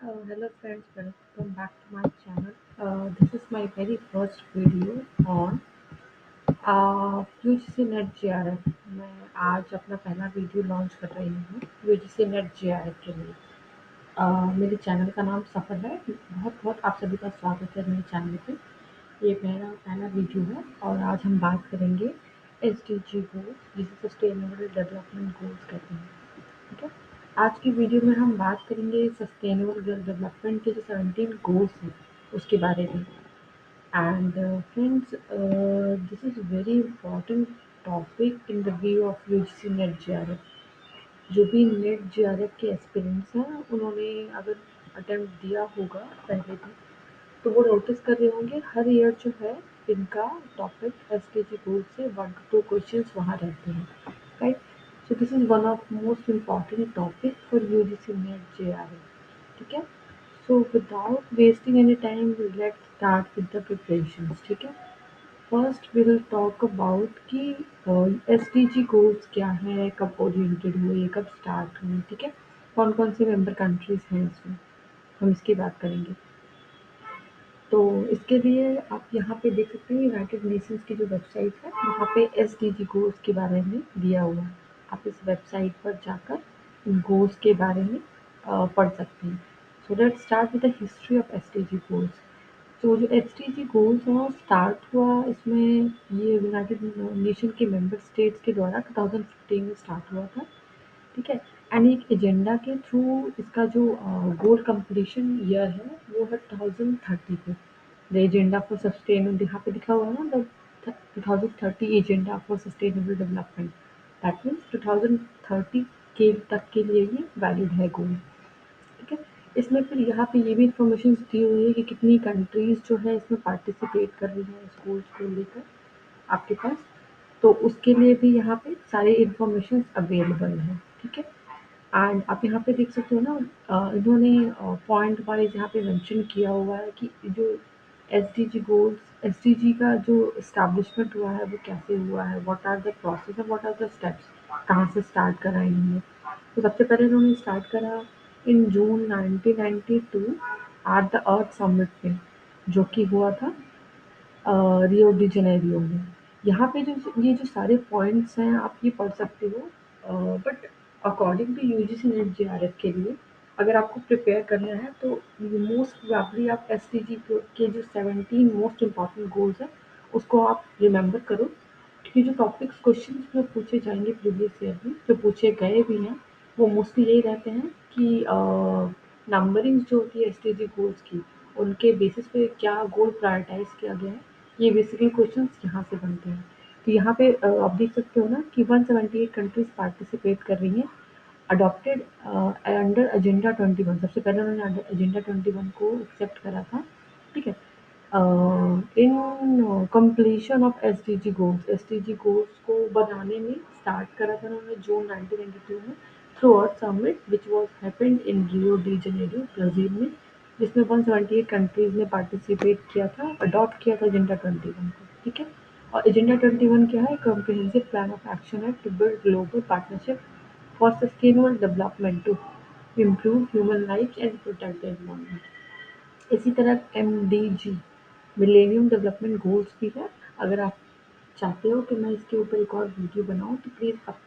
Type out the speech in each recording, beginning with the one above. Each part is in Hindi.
Hello friends, welcome back to my channel. This is my very first video on UGC net JRF. मैं आज अपना पहला वीडियो लॉन्च कर रही हूँ UGC नेट JRF के लिए। मेरे चैनल का नाम सफ़र है। बहुत बहुत आप सभी का स्वागत है मेरे चैनल पे। ये मेरा पहला वीडियो है और आज हम बात करेंगे SDG गोल्स, जिसे सस्टेनेबल डेवलपमेंट गोल्स कहते हैं। ठीक है। आज की वीडियो में हम बात करेंगे सस्टेनेबल डेवलपमेंट के जो 17 गोल्स हैं उसके बारे में। And friends, this is very important topic in the view of UGC NET JRF. जो भी नेट जेआरएफ के एस्पिरेंट्स हैं उन्होंने अगर अटेम्प्ट दिया होगा पहले भी, तो वो नोटिस कर रहे होंगे हर ईयर जो है इनका टॉपिक एसटीजी गोल से 1 to 2 क्वेश्चंस वहाँ रहते हैं, right. So this is one of most important topic for UGC NET JRF. ठीक है। सो without wasting any time let's start with the preparations. ठीक है। First we will talk about कि एसडीजी गोल्स क्या है, कब ओरिएंटेड हुए, कब स्टार्ट हुए। ठीक है। कौन कौन से मेंबर कंट्रीज हैं इसमें, हम इसकी बात करेंगे। तो इसके लिए आप यहाँ पे देख सकते हैं यूनाइटेड नेशंस की जो वेबसाइट है वहाँ पे एसडीजी गोल्स के बारे में दिया हुआ है। आप इस वेबसाइट पर जाकर इन गोल्स के बारे में पढ़ सकते हैं। So let's start with the history of SDG goals. तो जो एसडीजी गोल्स हैं वो स्टार्ट हुआ इसमें, ये यूनाइटेड नेशन के मेंबर स्टेट्स के द्वारा 2015 में स्टार्ट हुआ था। ठीक है। एंड एक एजेंडा के थ्रू इसका जो गोल कंप्लीशन ईयर है वो है 2030 पे। द एजेंडा फॉर सस्टेनेबल, यहाँ पे लिखा हुआ है ना, the 2030 agenda for sustainable development. That means 2030 के तक के लिए ये वैलिड है गोल। ठीक है। इसमें फिर यहाँ पे ये भी इंफॉर्मेशन दी हुई है कि कितनी कंट्रीज जो है इसमें पार्टिसिपेट कर रही है इस गोल्स को लेकर आपके पास। तो उसके लिए भी यहाँ पे सारे इंफॉर्मेशन अवेलेबल है। ठीक है। एंड आप यहाँ पे देख सकते हो ना, इन्होंने पॉइंट वाइज यहाँ पे मेंशन किया हुआ है कि जो एसडीजी गोल्स, एसडीजी का जो इस्टेब्लिशमेंट हुआ है वो कैसे हुआ है, व्हाट आर द प्रोसेस और व्हाट आर द स्टेप्स, कहाँ से स्टार्ट करा इन्होंने। तो सबसे पहले इन्होंने स्टार्ट करा इन जून 1992 एट द अर्थ समिट में, जो कि हुआ था रियो डी जनेरियो में। यहाँ पे जो ये जो सारे पॉइंट्स हैं आप ये पढ़ सकते हो। But according to UGC NET JRF के लिए अगर आपको प्रिपेयर करना है तो मोस्ट प्रोबेबली आप एसटीजी के जो 17 मोस्ट इम्पॉर्टेंट गोल्स हैं उसको आप रिमेंबर करो। क्योंकि जो टॉपिक्स क्वेश्चन जो पूछे जाएंगे प्रीवियस ईयर में, जो पूछे गए भी हैं, वो मोस्टली यही रहते हैं कि नंबरिंग जो होती है एसटीजी गोल्स की, उनके बेसिस पे क्या गोल प्रायोरिटाइज किया गया है, ये बेसिकली क्वेश्चंस यहाँ से बनते हैं। तो यहाँ पे आप देख सकते हो ना कि 178 कंट्रीज पार्टिसिपेट कर रही हैं, अडॉप्टेड अंडर एजेंडा 21। सबसे पहले उन्होंने एजेंडा 21 को एक्सेप्ट करा था। ठीक है। In completion of SDG goals, SDG goals को बनाने में स्टार्ट करा था उन्होंने जून 1992 में through earth summit which was happened in Rio de Janeiro Brazil में, जिसमें 178 कंट्रीज ने पार्टिसिपेट किया था, अडॉप्ट किया था एजेंडा 21 को। ठीक है। और एजेंडा 21 क्या है? कॉम्प्रिहेंसिव प्लान ऑफ एक्शन है to build global partnership for sustainable development to improve human life and protect the environment. इसी तरह एमडीजी, मिलेनियम डेवलपमेंट गोल्स भी है। अगर आप चाहते हो कि मैं इसके ऊपर एक और वीडियो बनाऊं तो प्लीज़ आप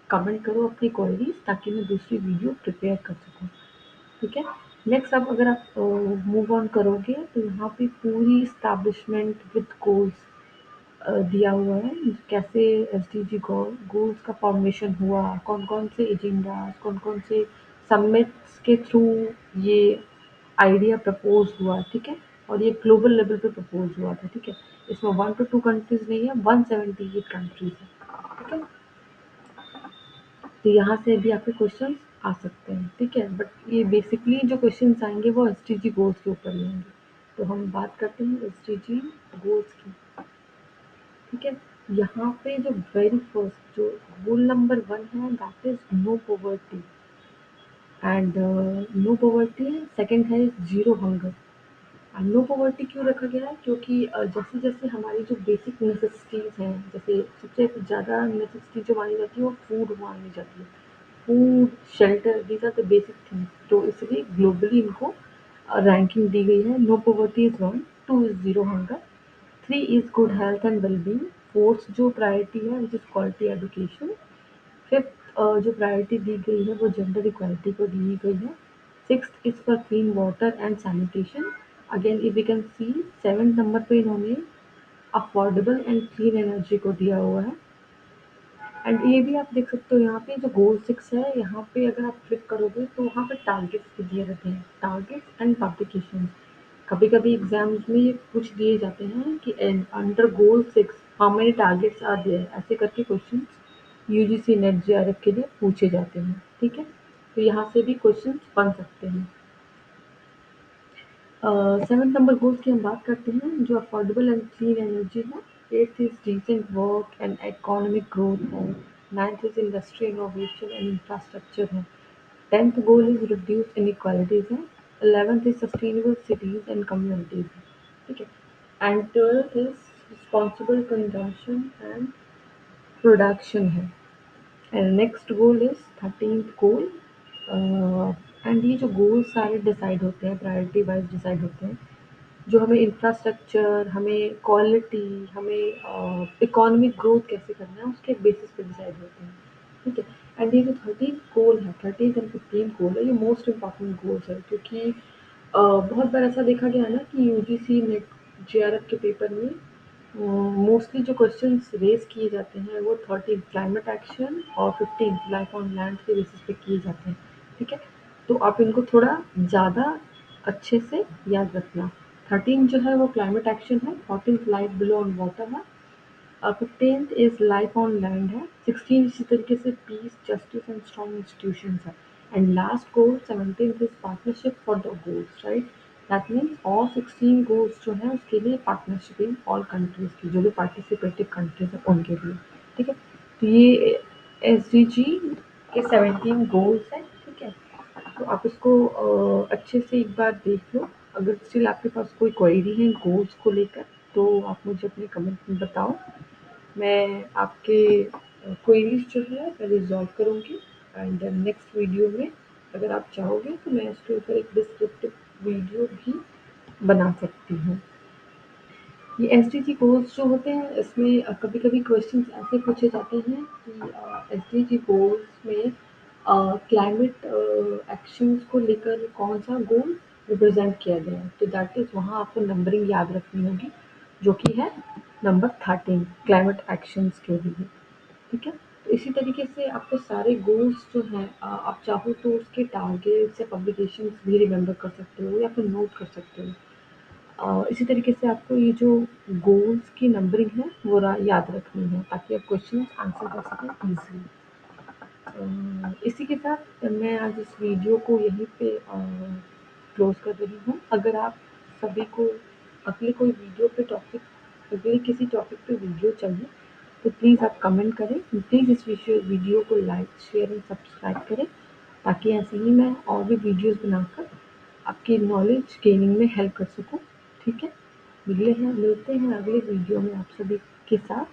कमेंट करो अपनी क्वेरीज, ताकि मैं दूसरी वीडियो प्रिपेयर कर सकूं। ठीक है। नेक्स्ट अब अगर आप मूव ऑन करोगे तो यहाँ पे पूरी इस्टेब्लिशमेंट विद गोल्स दिया हुआ है, कैसे एसडीजी गोल्स का फॉर्मेशन हुआ, कौन कौन से एजेंडाज, कौन कौन से समिट्स के थ्रू ये आइडिया प्रपोज हुआ। ठीक है। और ये ग्लोबल लेवल पे प्रपोज हुआ था। ठीक है। इसमें 1 to 2 कंट्रीज नहीं है, 178 कंट्रीज है। ठीक है। तो यहाँ से भी आपके क्वेश्चन आ सकते हैं। ठीक है। बट ये बेसिकली जो क्वेश्चन आएंगे वो एसडीजी गोल्स के ऊपर ही होंगे। तो हम बात करते हैं एसडीजी गोल्स की। ठीक है। यहाँ पे जो वेरी फर्स्ट जो गोल नंबर 1 है that is no poverty. And no poverty है। सेकंड है जीरो हंगर। नो पॉवर्टी क्यों रखा गया है? क्योंकि जैसे जैसे हमारी जो बेसिक नेसेसिटीज़ हैं, जैसे सबसे ज़्यादा नेसेसिटी जो मानी जाती है वो फूड मानी जाती है। Food, shelter, these are the basic things. तो इसलिए ग्लोबली इनको रैंकिंग दी गई है। No poverty is 1, 2 is zero hunger, 3 is good health and wellbeing, 4th जो प्रायोरिटी है which is quality education, 5th जो प्रायोरिटी दी गई है वो जेंडर इक्वालिटी को दी गई है, 6th is for clean water and sanitation. Again if we can see 7th number पे इन्होंने अफोर्डेबल एंड क्लीन एनर्जी को दिया हुआ है। एंड ये भी आप देख सकते हो यहाँ पे जो गोल 6 है, यहाँ पे अगर आप क्लिक करोगे तो वहाँ पे टारगेट्स भी दिए रहते हैं, टारगेट्स एंड पब्लिकेशन। कभी कभी एग्जाम्स में ये पूछ दिए जाते हैं कि under goal 6 how many targets are there, ऐसे करके क्वेश्चन यूजीसी नेट जेआरएफ के लिए पूछे जाते हैं। ठीक है, तो यहाँ से भी क्वेश्चन बन सकते हैं। 7th नंबर गोल्स की हम बात करते हैं, जो अफोर्डेबल एंड क्लीन एनर्जी है। 8th is decent work and economic growth है। 9th is industry innovation and infrastructure है। 10th goal is reduce inequalities है। 11th is sustainable cities and communities है। ठीक है, and 12th is responsible consumption and production है। And next goal is 13th goal. And ये जो गोल सारे डिसाइड होते हैं, प्रायोरिटी वाइज डिसाइड होते हैं, जो हमें इंफ्रास्ट्रक्चर, हमें क्वालिटी, हमें इकोनॉमिक ग्रोथ कैसे करना है उसके बेसिस पे डिसाइड होते हैं। ठीक है, एंड ये जो 13th गोल है, 13th एंड 15th गोल है, ये मोस्ट इम्पॉर्टेंट गोल्स है, क्योंकि बहुत बार ऐसा देखा गया है ना कि यूजीसी नेट जेआरएफ के पेपर में मोस्टली जो क्वेश्चंस रेज किए जाते हैं वो 13 क्लाइमेट एक्शन और 15 लाइफ ऑन लैंड के बेसिस पे किए जाते हैं। ठीक है, तो आप इनको थोड़ा ज़्यादा अच्छे से याद रखना। 13 जो है वो क्लाइमेट एक्शन है, 14 लाइफ बिलो ऑन वाटर है, 15th is life on land है, 16 इसी तरीके से peace, justice and strong institutions है, and last goal 17th is partnership for the goals, right. That means all 16 goals जो है उसके लिए पार्टनरशिप इन ऑल कंट्रीज की, जो भी पार्टिसिपेटिव कंट्रीज है उनके लिए। ठीक है, तो ये एसडीजी के 17 गोल्स हैं। ठीक है, तो आप इसको अच्छे से एक बार देख लो। अगर स्टिल आपके पास कोई क्वेरी है गोल्स को लेकर तो आप मुझे अपने कमेंट में बताओ। मैं आपके क्वेरीज जो है मैं रिजॉल्व करूँगी। एंड नेक्स्ट वीडियो में अगर आप चाहोगे तो मैं इसके ऊपर एक डिस्क्रिप्टिव वीडियो भी बना सकती हूँ। ये एसडीजी गोल्स जो होते हैं इसमें कभी कभी क्वेश्चंस ऐसे पूछे जाते हैं कि एसडीजी गोल्स में क्लाइमेट एक्शंस को लेकर कौन सा गोल रिप्रेजेंट किया गया है, तो दैट इज़ वहाँ आपको नंबरिंग याद रखनी होगी, जो कि है नंबर 13 क्लाइमेट एक्शंस के लिए। ठीक है, तो इसी तरीके से आपको सारे गोल्स जो हैं आप चाहो तो उसके टारगेट्स या पब्लिकेशंस भी रिमेंबर कर सकते हो या फिर नोट कर सकते हो। इसी तरीके से आपको ये जो गोल्स की नंबरिंग है वो याद रखनी है ताकि आप क्वेश्चन आंसर कर सकें ईजिली। इसी के साथ मैं आज इस वीडियो को यहीं पे क्लोज कर रही हूँ। अगर आप सभी को अगले कोई वीडियो पे टॉपिक, अगले किसी टॉपिक पे वीडियो चाहिए तो प्लीज़ आप कमेंट करें। प्लीज़ इस वीडियो को लाइक, शेयर एंड सब्सक्राइब करें ताकि ऐसे ही मैं और भी वीडियोस बनाकर आपकी नॉलेज गेनिंग में हेल्प कर सकूँ। ठीक है, मिलते हैं अगले वीडियो में आप सभी के साथ।